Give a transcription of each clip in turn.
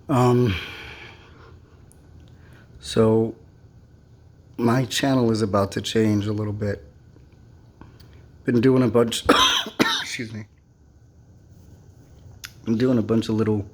Um, so my channel is about to change a little bit. Been doing a bunch, excuse me. I'm doing a bunch of little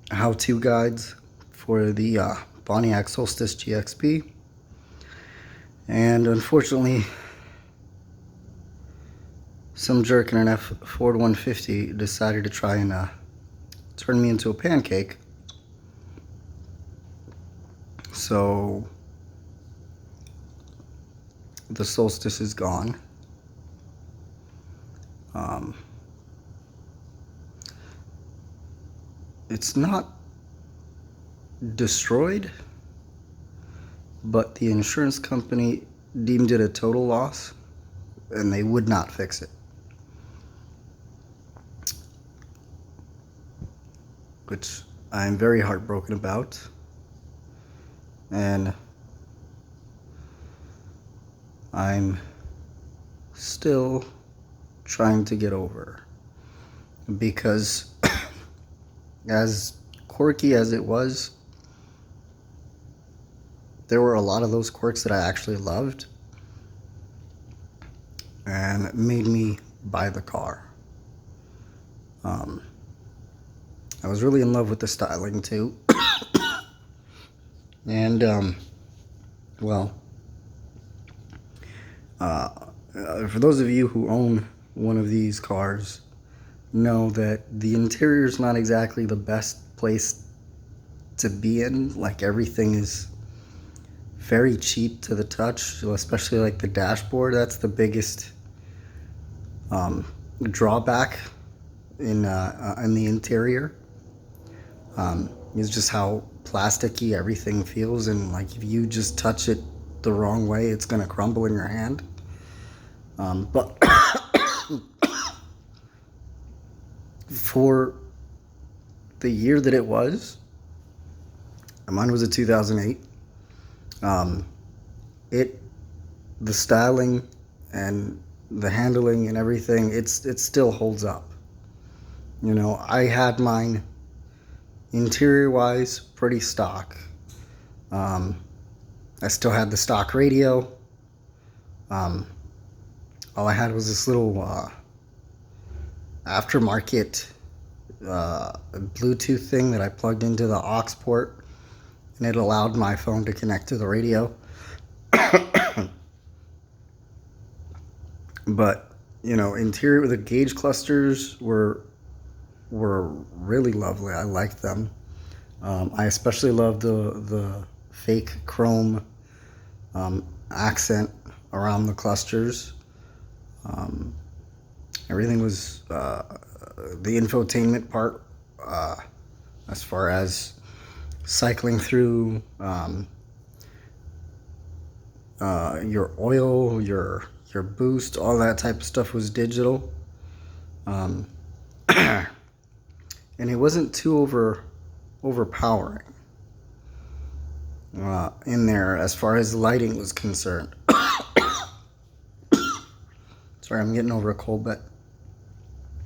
how-to guides for the Pontiac Solstice GXP. And unfortunately, some jerk in an Ford 150 decided to try and turn me into a pancake. So the Solstice is gone. It's not destroyed, but the insurance company deemed it a total loss and they would not fix it, which I'm very heartbroken about. And I'm still trying to get over, because as quirky as it was, there were a lot of those quirks that I actually loved, and it made me buy the car. I was really in love with the styling too. And for those of you who own one of these cars, know that the interior is not exactly the best place to be in. Like, everything is very cheap to the touch, especially like the dashboard. That's the biggest drawback in the interior. Is just how plasticky everything feels, and like if you just touch it the wrong way, it's gonna crumble in your hand. But for the year that it was, mine was a 2008. The styling and the handling and everything, it still holds up. You know, I had mine interior wise pretty stock. I still had the stock radio. All I had was this little aftermarket Bluetooth thing that I plugged into the aux port, and it allowed my phone to connect to the radio. But, you know, interior, the gauge clusters were really lovely. I liked them. I especially loved the fake chrome accent around the clusters. Everything was the infotainment part, as far as cycling through your oil, your boost, all that type of stuff was digital. And it wasn't too overpowering in there as far as lighting was concerned. Sorry, I'm getting over a cold, but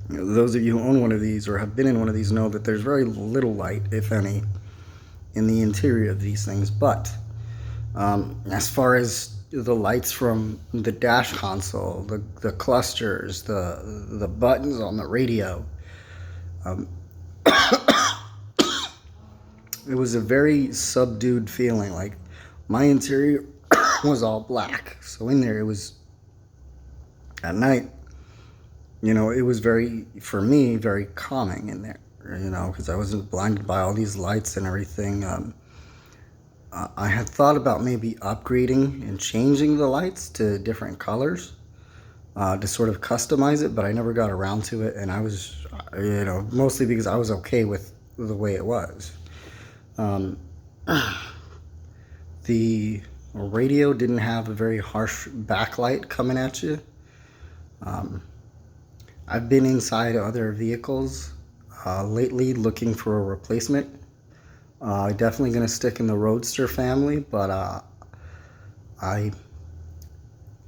those of you who own one of these or have been in one of these know that there's very little light, if any, in the interior of these things. But as far as the lights from the dash console, the clusters, the buttons on the radio, it was a very subdued feeling. Like, my interior was all black, so in there it was at night, you know, it was very, for me, very calming in there, you know, because I wasn't blinded by all these lights and everything. I had thought about maybe upgrading and changing the lights to different colors to sort of customize it, but I never got around to it, and I was, you know, mostly because I was okay with the way it was. The radio didn't have a very harsh backlight coming at you. I've been inside other vehicles lately looking for a replacement. Definitely going to stick in the Roadster family, but I'm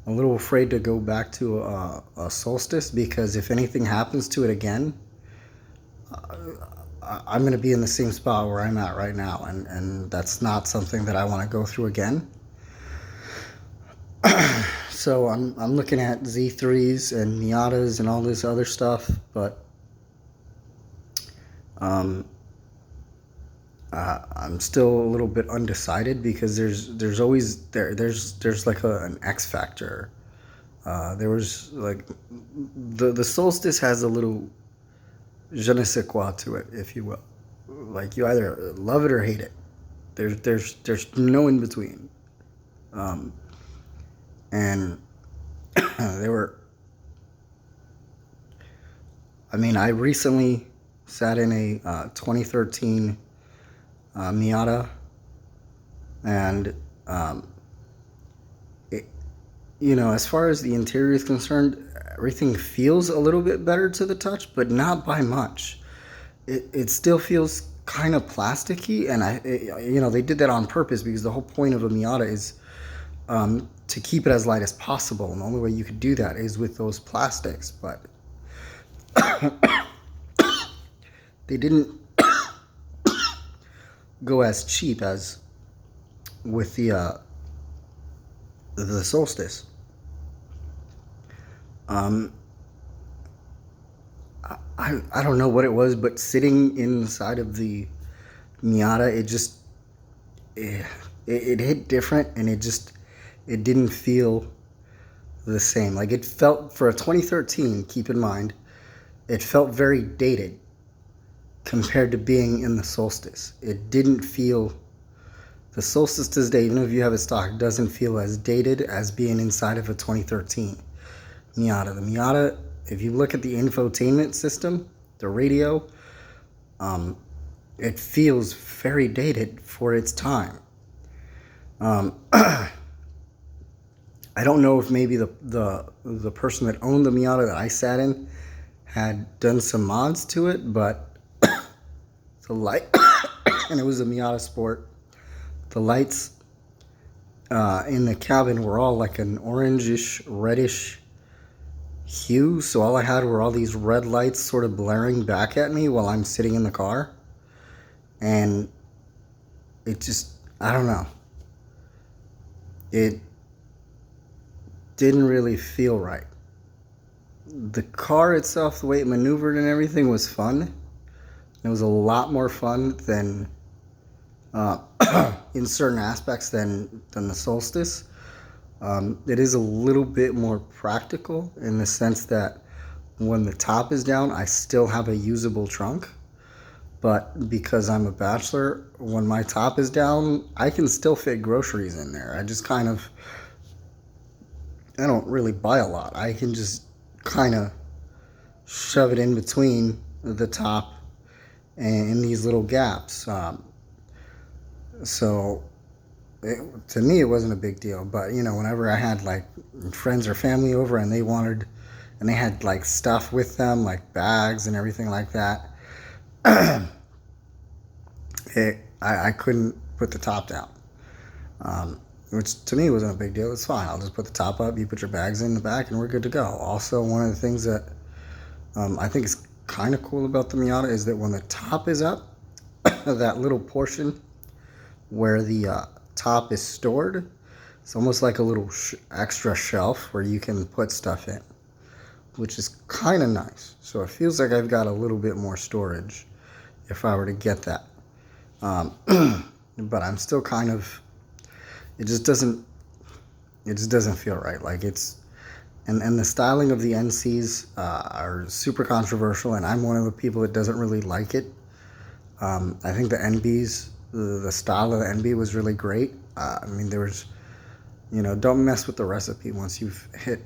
a little afraid to go back to a Solstice, because if anything happens to it again, I'm going to be in the same spot where I'm at right now, and that's not something that I want to go through again. So I'm looking at Z3s and Miatas and all this other stuff, but I'm still a little bit undecided because there's always there's like an X factor. There was like the Solstice has a little je ne sais quoi to it, if you will. Like you either love it or hate it. There's no in between. And they were. I mean, I recently sat in a 2013 Miata, and it, as far as the interior is concerned, everything feels a little bit better to the touch, but not by much. It still feels kind of plasticky, and they did that on purpose because the whole point of a Miata is to keep it as light as possible, and the only way you could do that is with those plastics. But they didn't go as cheap as with the Solstice. I don't know what it was, but sitting inside of the Miata, it hit different, and it didn't feel the same. Like it felt, for a 2013, keep in mind, it felt very dated compared to being in the Solstice. It didn't feel, the Solstice to this day, even if you have it stock, doesn't feel as dated as being inside of a 2013 Miata. The Miata, if you look at the infotainment system, the radio, it feels very dated for its time. I don't know if maybe the person that owned the Miata that I sat in had done some mods to it, but the light, and it was a Miata Sport, the lights in the cabin were all like an orangish, reddish hue. So all I had were all these red lights sort of blaring back at me while I'm sitting in the car. And it just, I don't know. It didn't really feel right. The car itself, the way it maneuvered and everything, was fun. It was a lot more fun than in certain aspects than the Solstice. It is a little bit more practical in the sense that when the top is down, I still have a usable trunk. But because I'm a bachelor, when my top is down, I can still fit groceries in there. I don't really buy a lot. I can just kind of shove it in between the top and in these little gaps. To me, it wasn't a big deal. But, whenever I had like friends or family over and they had like stuff with them, like bags and everything like that, I couldn't put the top down. Which to me wasn't a big deal. It's fine. I'll just put the top up. You put your bags in the back, and we're good to go. Also, one of the things that I think is kind of cool about the Miata is that when the top is up, that little portion where the top is stored, it's almost like a little extra shelf where you can put stuff in, which is kind of nice. So it feels like I've got a little bit more storage if I were to get that. But I'm still kind of, it just doesn't feel right. Like and the styling of the NCs are super controversial, and I'm one of the people that doesn't really like it. I think the NBs, the style of the NB was really great. I mean, there was, don't mess with the recipe once you've hit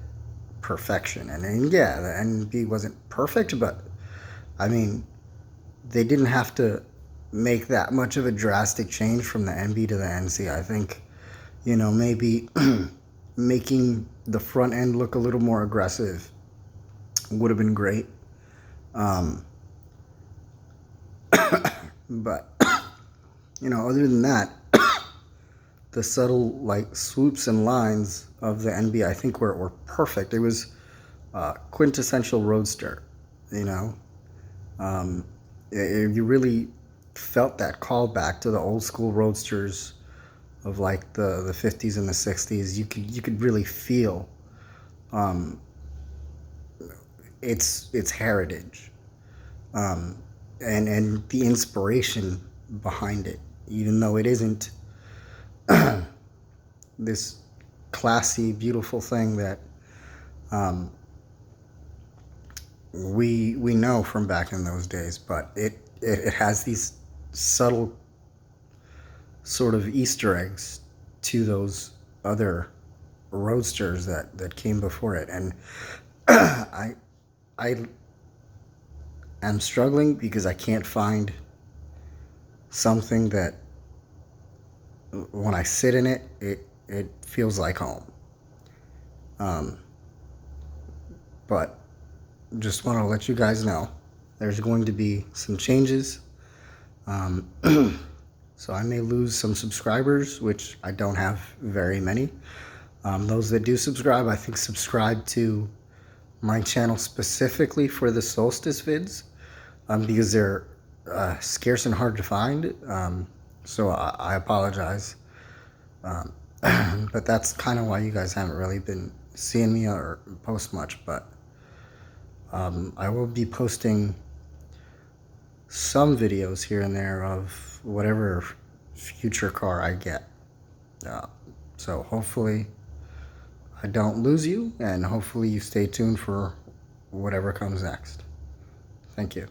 perfection. And yeah, the NB wasn't perfect, but I mean, they didn't have to make that much of a drastic change from the NB to the NC. I think, maybe making the front end look a little more aggressive would have been great. But, other than that, the subtle like swoops and lines of the NB, I think were perfect. It was quintessential roadster, You really felt that callback to the old school roadsters of like the 50s and the 60s. You could really feel its heritage, and the inspiration behind it, even though it isn't this classy, beautiful thing that we know from back in those days. But it has these subtle sort of Easter eggs to those other roadsters that came before it. And I am struggling because I can't find something that when I sit in it, it feels like home. But just want to let you guys know there's going to be some changes. So I may lose some subscribers, which I don't have very many. Those that do subscribe, I think subscribe to my channel specifically for the solstice vids, because they're scarce and hard to find. So I apologize. But that's kind of why you guys haven't really been seeing me or post much. But I will be posting some videos here and there of whatever future car I get. So hopefully I don't lose you, and hopefully you stay tuned for whatever comes next. Thank you.